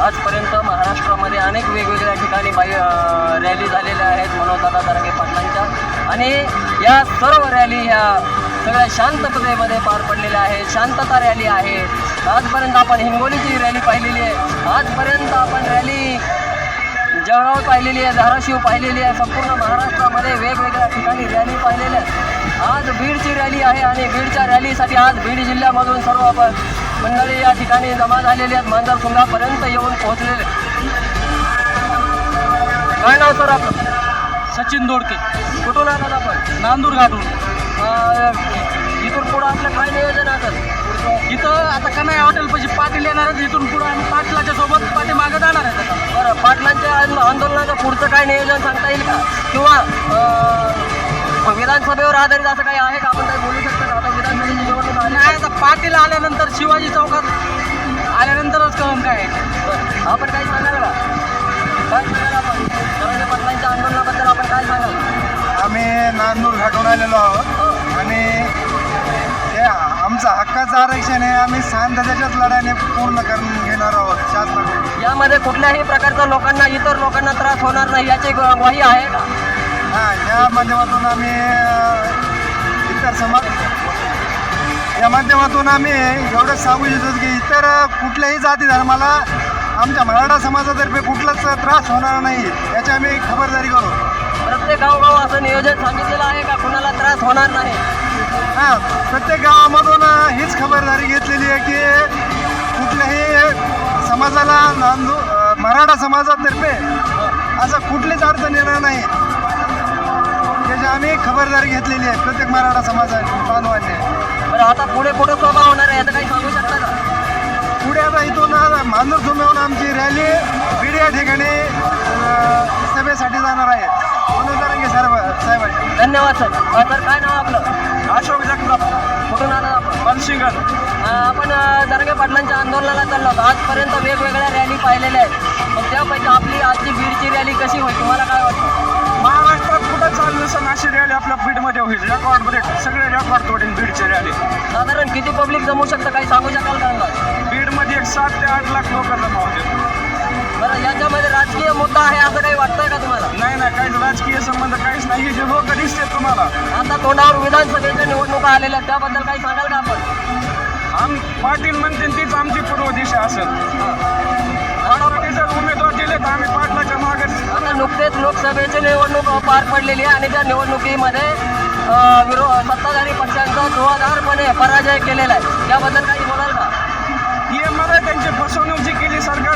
आजपर्यंत महाराष्ट्रामध्ये अनेक वेगवेगळ्या ठिकाणी रॅली झालेल्या आहेत मनोजदादा जरांगे पाटलांच्या, आणि या सर्व रॅली ह्या सगळ्या शांततेमध्ये पार पडलेल्या आहेत. शांतता रॅली आहे. आजपर्यंत आपण हिंगोलीची रॅली पाहिलेली आहे, आजपर्यंत आपण रॅली जळगाव पाहिलेली आहे, धाराशिव पाहिलेली आहे, संपूर्ण महाराष्ट्रामध्ये वेगवेगळ्या ठिकाणी रॅली पाहिलेल्या आहेत. आज बीडची रॅली आहे आणि बीडच्या रॅलीसाठी आज बीड जिल्ह्यामधून सर्व मंडळी या ठिकाणी जमा झालेली आहेत, मांजरसुंगापर्यंत येऊन पोहोचलेले. काय नाव सर आपलं? सचिन दोडके. कुठून आलात आपण? नांदूर घाटून. इथून पुढं आपलं काय नियोजन असेल? इथं आता कन्हैया हॉटेलपाशी पाटील येणार आहेत. इथून पुढं आम्ही पाटलाच्या सोबत पाठीमागं जाणार आहेत. आता बरं, पाटलांच्या आंदोलनाचं पुढचं काय नियोजन सांगता येईल का? किंवा विधानसभेवर आधारित असं काही आहे का? आपण काही बोलू शकतो का? आता विधानसभेची निवडणूक आली नाही, आता पाटील आल्यानंतर शिवाजी चौकात आल्यानंतरच कळून काय आहे. बरं, आपण काय सांगाल का? काय सांगाल आपण जरांगे पाटलांच्या आंदोलनाबद्दल आपण काय सांगाल? आम्ही नांदूर घाटून आलेलो आहोत आणि हे आमचं हक्काचं आरक्षण आहे. आम्ही शांततेच्याच लढ्याने पूर्ण करून घेणार आहोत शासनाकडून. यामध्ये कुठल्याही प्रकारचा लोकांना, इतर लोकांना त्रास होणार नाही याची ग्वाही आहे का? हां, या माध्यमातून आम्ही इतर समाज या माध्यमातून आम्ही एवढंच सांगू इच्छितो की इतर कुठल्याही जाती धर्माला आमच्या मराठा समाजातर्फे कुठलाच त्रास होणार नाही याची आम्ही खबरदारी करू. प्रत्येक गावगाव असं नियोजन सांगितलेलं आहे का कुणाला त्रास होणार नाही? हां, प्रत्येक गावामधून हीच खबरदारी घेतलेली आहे की कुठल्याही समाजाला मराठा समाजातर्फे असं कुठलीच अडचण येणार नाही याची आम्ही खबरदारी घेतलेली आहे प्रत्येक मराठा बांधवांनी. बरं, आता पुढे कुठं सभा होणार आहे याचं काही सांगू शकता का? पुढे आता इथून मांजरसुंगाहून आमची रॅली बीड या ठिकाणी सभेसाठी जाणार आहे. मनोज जरांगे साहेबांनी. धन्यवाद सर. सर काय नाव आपलं? अशोक जगताप. कुठून आला आपण? बलशिंगण. आपण जरांगे पाटलांच्या आंदोलनाला चाललो होतो. आजपर्यंत वेगवेगळ्या रॅली पाहिलेल्या आहेत, पण त्यापैकी आपली आजची बीडची रॅली कशी होईल तुम्हाला काय वाटतं? महाराष्ट्रात कुठं चालू सण अशी रॅली आपल्या बीडमध्ये होईल. रेकॉर्ड ब्रेक सगळे रेकॉर्ड तोडेल बीडची रॅली. साधारण किती पब्लिक जमू शकतं काही सांगू शकाल का अंदाज? बीडमध्ये 7 ते 8 लाख लोक जमा होतील. बरं, याच्यामध्ये राजकीय मुद्दा आहे असं काही वाटतंय का तुम्हाला? नाही ना, काहीच राजकीय संबंध काहीच नाही. हे जे लोक दिसतात तुम्हाला, आता तोंडावर विधानसभेच्या निवडणुका आलेल्या आहेत, त्याबद्दल काही सांगाल का आपण? पाटील म्हणते तीच आमची पूर्व दिशा असेल. जर उमेदवार दिले तर आम्ही पाटलाच्या मागे. आता नुकतेच लोकसभेची निवडणूक पार पडलेली आहे आणि त्या निवडणुकीमध्ये सत्ताधारी पक्षांचा जोरदारपणे पराजय केलेला आहे, त्याबद्दल काही बोलाल का? हे मला त्यांची फसवणूक जी केली सरकार